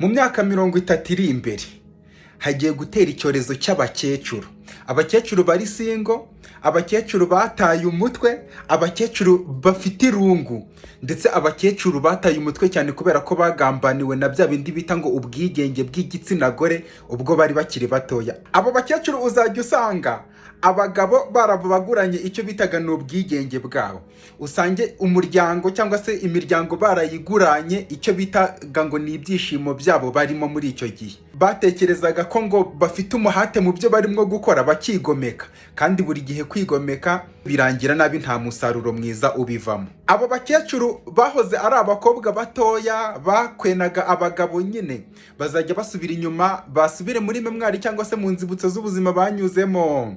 Mu myaka 30 iri imbere hagiye gutera icyorezo cy'abakecuru. Abakecuru bari singo, abakecuru bataye umutwe, abakecuru bafite irungu, ndetse abakecuru bataye umutwe cyane kubera ko bagambaniwe na bya bindi bita ngo ubwigenge bw'igitsina gore ubwo bari bakiri batoya. Abo bakecuru uzajya usanga abagabo barabaguranye icyo bitaga n'ubwigenge bwabo. Usange umuryango cyangwa se imiryango barayiguranye icyo bitaga ngo ni ibyishimo byabo barimo muri icyo gihe. Batekerezaga ko ngo bafite umuhate mu byo barimo gukora bakigomeka, kandi buri gihe kwigomeka birangira nabi, nta musaruro mwiza ubivamo. Abo bakecuru bahoze ari abakobwa batoya bakwenaga abagabo nyine, bazajya basubira inyuma, basubire muri memwari cyangwa se mu nzibutso z'ubuzima banyuzemo,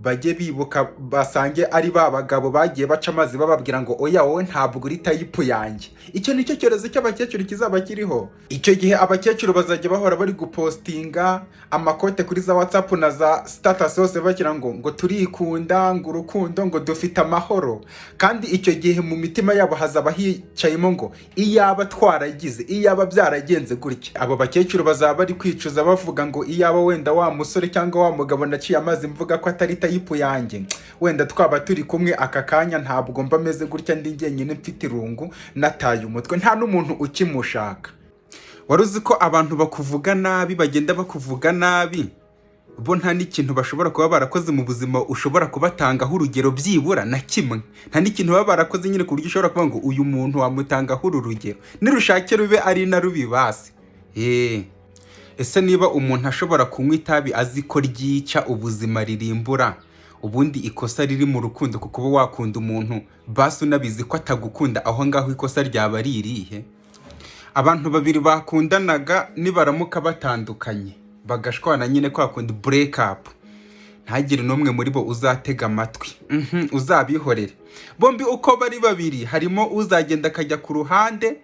bajye bibuka basange ari ba bagabo bagiye baca amazi bababwira ngo oya wowe ntabwo uri tayipu yanjye. Icyo nicyo cyorezo cy'abakecuru kizaba kiriho. Icyo gihe abakecuru bazajya bahora bari gupostinga amakote kuri za WhatsApp na za status hose bakira ngo turikunda, ngo urukundo, ngo dufite amahoro. Kandi icyo gihe mu mitima yabo hazaba hicayemo ngo iyaba twaragize, iyaba byaragenze gutya. Abo bakecuru bazaba bari kwicuza bavuga ngo iyaba wenda wa musore cyangwa wa mugabo naciye amazi mvuga ko atari tayipu yanjye, wenda twaba turi kumwe aka kanya ntabwo mba meze gutya, ndi njyenyine mfite irungu nataye umutwe, nta n'umuntu ukimushaka. Wari uzi ko abantu bakuvuga nabi bagenda bakuvuga nabi bo nta n'ikintu bashobora kuba barakoze mu buzima ushobora kubatangaho urugero byibura na kimwe? Nta n'ikintu baba barakoze nyine ku buryo ushobora kuvuga ngo uyu muntu wamutangaho uru rugero, nirushake rube ari na rubi basi. Ese niba umuntu ashobora kunywa itabi azi ko ryica ubuzima ririmbura, ubundi ikosa riri mu rukundo kuko uba wakunda umuntu basi unabizi ko atagukunda, aho ngaho ikosa ryaba ririhe? Abantu babiri bakundanaga nibaramuka batandukanye bagashwana nyine kwa kundi break up, ntagire n'umwe muri bo uzatega amatwi, uzabihorere. Bombi uko bari babiri harimo uzagenda akajya ku ruhande,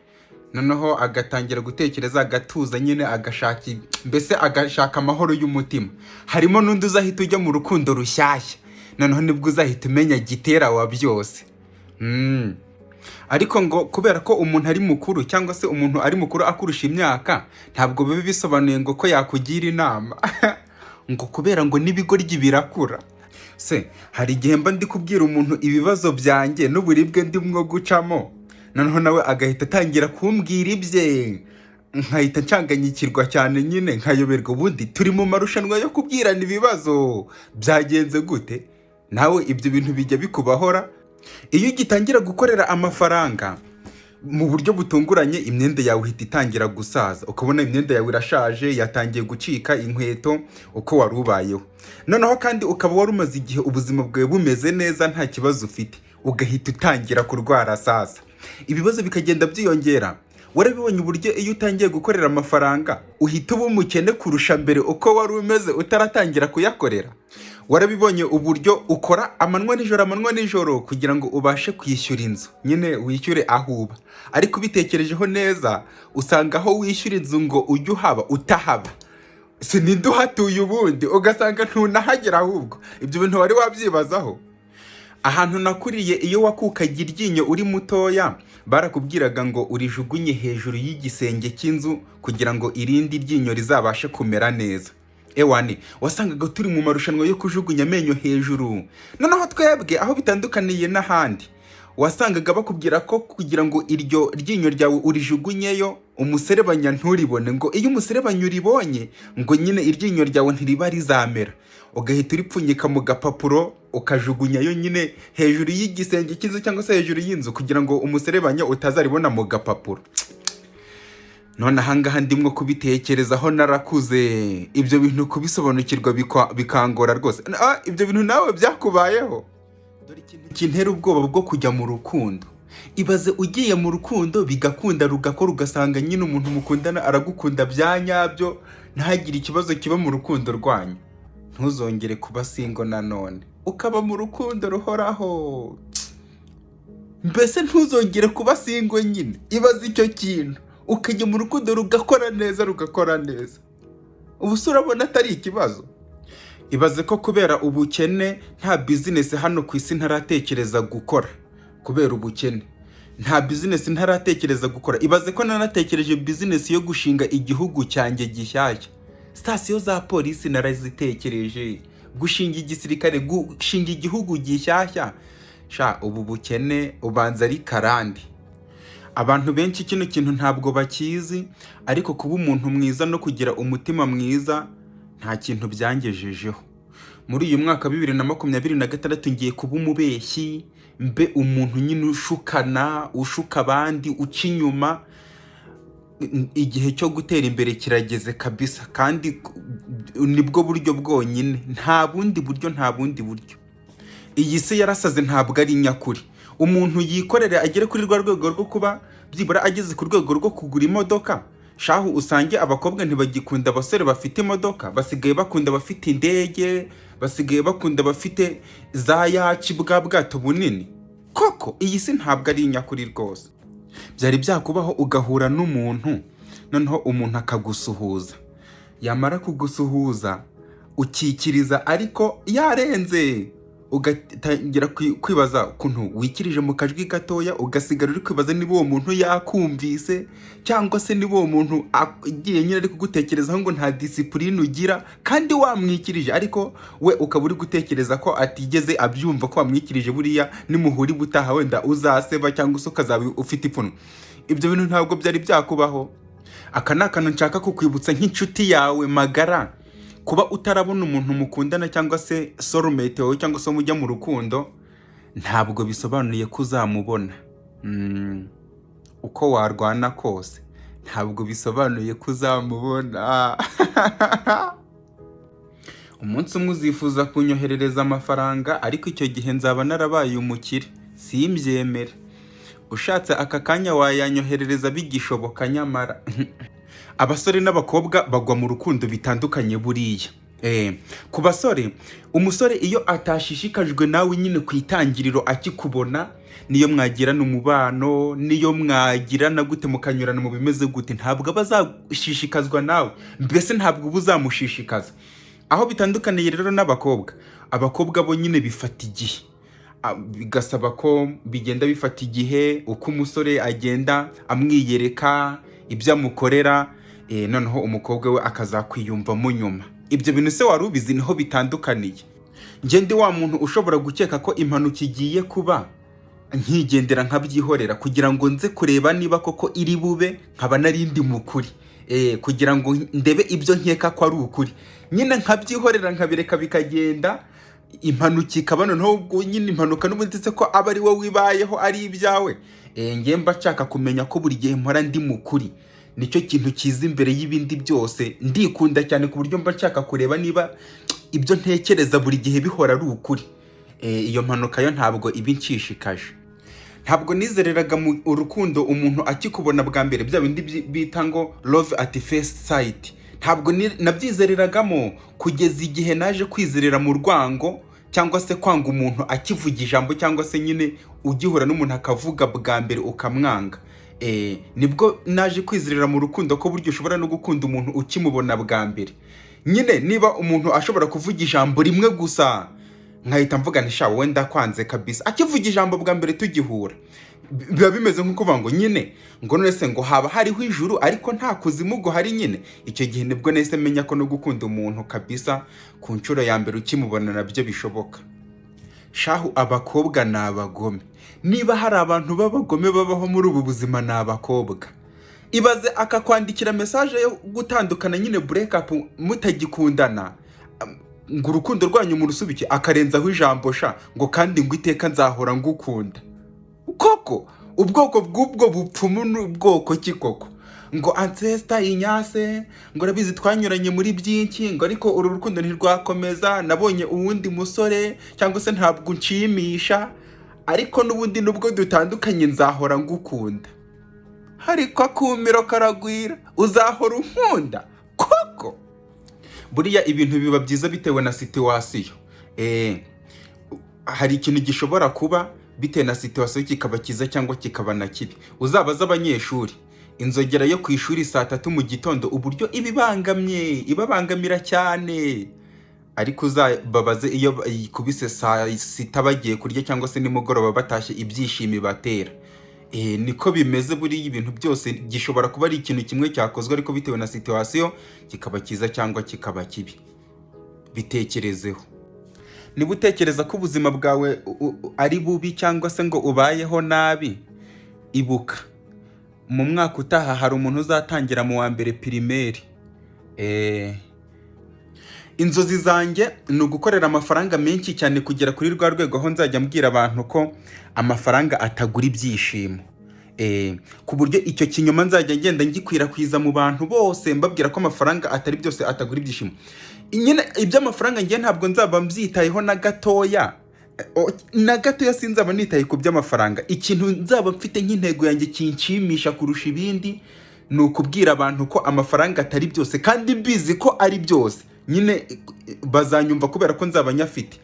noneho agatangira gutekereza, agatuza nyine, agashaka amahoro y'umutima. Harimo n'undi uzahita ujya mu rukundo rushyashya, noneho nibwo uzahita umenya gitera wa byose. Ariko ngo kubera ko umuntu ari mukuru cyangwa se umuntu ari mukuru akurusha imyaka, ntabwo biba bisobanuye ngo ko yakugira inama ngo kubera ngo n'ibigoryi birakura. Se hari igihe mba ndi kubwira umuntu ibibazo byanjye n'uburibwe ndimwo gucamo, noneho nawe agahita atangira kumbwira ibye, nkahita ncanganyikirwa cyane nyine, nkayoberwa ubundi turi mu marushanwa yo kubwirana ibibazo byagenze gute. Nawe ibyo bintu bijya bikubahora. Iyo ugitangira gukorera amafaranga mu buryo butunguranye, imyenda yawe ihita itangira gusaza, ukabona imyenda yawe irashaje, yatangiye gucika inkweto uko wari ubayeho. Noneho kandi ukaba wari umaze igihe ubuzima bwawe bumeze neza nta kibazo ufite, ugahita utangira kurwara sasa, ibibazo bikagenda byiyongera. Warabibonye uburyo iyo utangiye gukorera amafaranga uhita uba umukene kurusha mbere uko wari umeze utaratangira kuyakorera? Warabibonye uburyo ukora amanywa nijoro kugira ngo ubashe kwishyura inzu, nyine wishyure aho uba, ariko ubitekerejeho neza usanga aho wishyura inzu ngo ujye uhaba utahaba. Sininde uhatuye ubundi ugasanga ntunahagera, ahubwo ibyo bintu wari wabyibazaho? Ahantu nakuriye iyo wakukaga iryinyo uri mutoya barakubwiraga ngo urijugunye hejuru y'igisenge cy'inzu kugira ngo irindi ryinyo rizabashe kumera neza. Ewani wasangaga turi mu marushanwa yo kujugunya amenyo hejuru. Noneho twebwe aho bitandukaniye n'ahandi, wasangaga bakubwira ko kugira ngo iryo ryinyo ryawe urijugunyeyo umuserebanya nturibone, ngo iyo umuserebanya uribonye ngo nyine iryinyo ryawe ntiriba rizamera, ugahita uripfunyika mu gapapuro ukajugunyayo nyine hejuru y'igisenge cy'inzu cyangwa se hejuru y'inzu kugira ngo umuserebanya utazaribona mu gapapuro. None ahangaha ndimwo kubitekerezaho narakuze, ibyo bintu kubisobanukirwa bikangora rwose. Ibyo bintu nawe byakubayeho? Dore ikintu kintera ubwoba bwo kujya mu rukundo. Ibaze ugiye mu rukundo bigakunda rugakora, ugasanga nyine umuntu mukundana aragukunda bya nyabyo, ntagire ikibazo kiba mu rukundo rwanyu. Ntuzongere kuba singo nanone, ukaba mu rukundo ruhoraho. Mbese ntuzongere kuba singo nyine. Ibaze icyo kintu, ukajya mu rukundo rugakora neza. Ubu se urabona atari ikibazo? Ibaze ko kubera ubukene nta business hano ku isi ntaratekereza gukora kubera ubukene. nta business ntaratekereza gukora. Ibaze ko nanatekereje business yo gushinga igihugu cyanjye gishyashya. Sitasiyo za polisi narazitekereje, gushinga igisirikare, gushinga igihugu gishyashya. Ubu bukene ubanza ari karande. Abantu benshi kino kintu ntabwo bakizi, ariko kuba umuntu mwiza no kugira umutima mwiza nta kintu byangejejeho. Muri uyu mwaka 2026 ngiye kuba umubeshyi, mbe umuntu nyine ushuka abandi, uca inyuma. Igihe cyo gutera imbere kirageze kabisa, kandi nibwo buryo bwonyine, nta bundi buryo. Iyi si yarasaze, ntabwo ari nyakuri. Umuntu yikorere agere kuri rwa rwego rwo kuba byibura ageze ku rwego rwo kugura imodoka. Usange abakobwa ntibagikunda abasore bafite imodoka, basigaye bakunda bafite indege, basigaye bakunda bafite za yaci bwa bwato bunini. Koko iyi si ntabwo ari nyakuri rwose. Byari byakubaho ugahura n'umuntu, noneho umuntu akagusuhuza, yamara kugusuhuza ukikiriza ariko yarenze, ugatangira kwibaza ukuntu wikirije mu kajwi gatoya, ugasigara uri kwibaza niba uwo muntu yakumvise, cyangwa se niba uwo muntu agiye nyine ari kugutekerezaho ngo nta discipline ugira, kandi wamwikirije, ariko we ukaba uri gutekereza ko atigeze abyumva ko wamwikirije. Buriya nimuhuri butaha wenda uzaseba cyangwa se ukazaba ufite ipfunwe. Ibyo bintu ntabwo byari byakubaho. Aka ni akantu nshaka kukwibutsa nk'inshuti yawe magara. Kuba utarabona umuntu mukundana cyangwa se soulmate wawe cyangwa se mujya mu rukundo, ntabwo bisobanuye ko uzamubona. Uko warwana kose ntabwo bisobanuye ko uzamubona. Umunsi umwe uzifuza kunyoherereza amafaranga, ariko icyo gihe nzaba narabaye umukire, simbyemere. Ushatse aka kanya wayanyoherereza bigishoboka, nyamara abasore n'abakobwa bagwa mu rukundo bitandukanye buriya. Ku basore, umusore iyo atashishikajwe nawe nyine ku itangiriro akikubona, niyo mwagirana umubano, niyo mwagirana gute mukanyurana mu bimeze gute, ntabwo bazashishikazwa nawe, mbese ntabwo buzamushishikaza. Aho bitandukaniye rero n'abakobwa, abakobwa bo nyine bifata igihe, bigasaba ko bigenda bifata igihe, uko umusore agenda amwiyereka ibyo amukorera, noneho umukobwa we akazakwiyumvamo nyuma. Ibyo bintu se wari ubizi niho bitandukaniye. Njye ndi wa muntu ushobora gukeka ko impanuka igiye kuba, nkigendera nkabyihorera kugira ngo nze kureba niba koko iri bube, nkaba narindi mukuri, kugira ngo ndebe ibyo nkeka ko ari ukuri, nyine nkabyihorera nkabireka bikagenda. Impanuka ikaba noneho ubwo nyine impanuka n'ubundi se ko aba ari wowe wibayeho ari ibyawe. Ngiye mba nshaka kumenya ko buri gihe mpora ndi mukuri. Nicyo kintu kiza imbere y'ibindi byose. Ndikunda cyane ku buryo mba nshaka kureba niba ibyo ntekereza buri gihe bihora ari ukuri. Iyo mpanuka yo ntabwo iba inshishikaje. Ntabwo nizereraga mu urukundo umuntu akikubona bwa mbere, bya bindi bita ngo love at first sight. Ntabwo nabyizereragamo kugeza igihe naje kwizerera mu rwango, cyangwa se kwanga umuntu akivuga ijambo, cyangwa se nyine ugihura n'umuntu akavuga bwa mbere ukamwanga. Nibwo naje kwizerera mu rukundo ko buryo ushobora no gukunda umuntu ukimubona bwa mbere. Nyine niba umuntu ashobora kuvuga ijambo rimwe gusa, nkahita mvuga nti wenda kwanze kabisa, akivuga ijambo bwa mbere tugihura, biba bimeze nko kuvuga ngo nyine ngo none se ngo haba hariho ijuru ariko nta kuzimu ngo hari nyine. Icyo gihe nibwo nahise menya ko no gukunda umuntu kabisa ku nshuro ya mbere ukimubona nabyo bishoboka. Abakobwa ni abagome. Niba hari abantu b'abagome babaho muri ubu buzima, ni abakobwa. Ibaze akakwandikira message yo gutandukana, nyine break up, mutagikundana, ngo urukundo rwanyu murusubike, akarenzaho ijambo ngo kandi ngo iteka nzahora ngukunda. Koko ubwoko bw'ubwo bupfumu n'ubwoko ki koko? Ngo Ancestor Ignace, ngo rabizi twanyuranye muri byinshi, ngo ariko uru rukundo ntirwakomeza, nabonye uwundi musore, cyangwa se ntabwo unshimisha, ariko n'ubundi nubwo dutandukanye nzahora ngukunda. Ariko akumiro karagwira, uzahora unkunda koko? Buriya ibintu biba byiza bitewe na situation. Hari ikintu gishobora kuba bitewe na situation kikaba kiza cyangwa kikaba na kibi. Uzabaza abanyeshuri, inzogera yo ku ishuri saa 3 mu gitondo uburyo ibabangamira cyane, ariko uzababaze iyo ikubise saa 6 bagiye kurya cyangwa se nimugoroba batashye ibyishimi batera. niko bimeze buriya ibintu byose gishobora kuba ari ikintu kimwe cyakozwe ariko bitewe na situation kikaba cyiza cyangwa kikaba kibi. Bitekerezeho. Niba utekereza ko ubuzima bwawe ari bubi cyangwa se ngo ubayeho nabi, ibuka mu mwaka utaha hari umuntu uzatangira mu wa mbere primaire. Inzozi zanjye ni ugukorera amafaranga menshi cyane kugera kuri rwa rwego aho nzajya mbwira abantu ko amafaranga atagura ibyishimo. Ku buryo icyo kinyoma nzajya ngenda ngikwirakwiza mu bantu bose mbabwira ko amafaranga atari byose atagura ibyishimo. Nyine iby'amafaranga ngiye ntabwo nzaba mbyitayeho na gatoya. Na gatoya sinzaba nitaye ku by'amafaranga. Ikintu nzaba mfite nk'intego yanjye kinshimisha kurusha ibindi ni ukubwira abantu ko amafaranga atari byose kandi mbizi ko ari byose. Nyine bazanyumva kubera ko nzaba nyafite.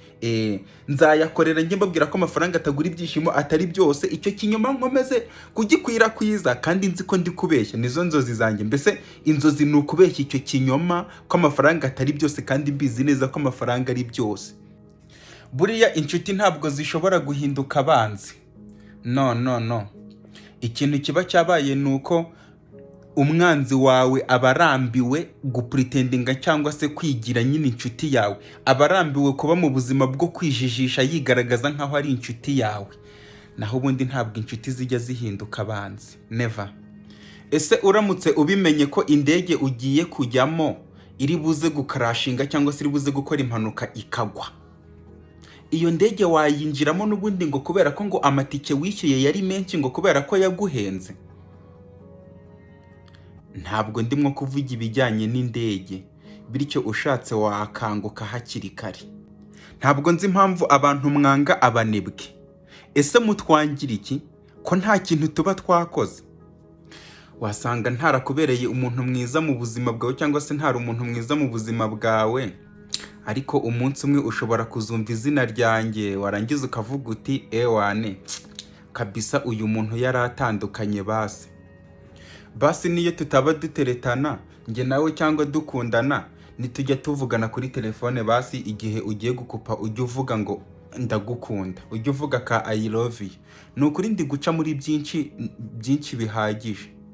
Nzayakorera njye mbabwira ko amafaranga atagura ibyishimo atari byose. Icyo kinyoma nkomeze kugikwirakwiza kandi nzi ko ndi kubeshya. Nizo nzozi zanjye. Mbese inzozi ni ukubeshya icyo kinyoma ko amafaranga atari byose kandi mbizi neza ko amafaranga ari byose. Buriya inshuti ntabwo zishobora guhinduka abanzi. No. Ikintu kiba cyabaye ni uko umwanzi wawe abarambiwe gupretendinga cyangwa se kwigira nyine inshuti yawe. Abarambiwe kuba mu buzima bwo kwijijisha yigaragaza nkaho ari inshuti yawe. Naho ubundi ntabwo inshuti zijya zihinduka abanzi. Never. Ese uramutse ubimenye ko indege ugiye kujyamo iri buze gukarashinga cyangwa se iri buze gukora impanuka ikagwa, iyo ndege wayinjiramo n'ubundi ngo kubera ko ngo amatike wishyuye yari menshi ngo kubera ko yaguhenze? Ntabwo ndimo kuvuga ibijyanye n'indege, bityo ushatse wakanguka hakiri kare. Ntabwo nzi impamvu abantu mwanga abanebwe. Ese mutwangira iki ko nta kintu tuba twakoze? Wasanga ntarakubereye umuntu mwiza mu buzima bwawe cyangwa se ntari umuntu mwiza mu buzima bwawe, ariko umunsi umwe ushobora kuzumva izina ryanjye warangiza ukavuga uti ewane kabisa uyu muntu yaratandukanye basi niyo tutaba duteretana njye nawe cyangwa dukundana nitujya tuvugana kuri telefone basi igihe ugiye gukupa ujye uvuga ngo ndagukunda, ujye uvuga ka I love you. Nukuri ndi guca muri byinshi bihagije.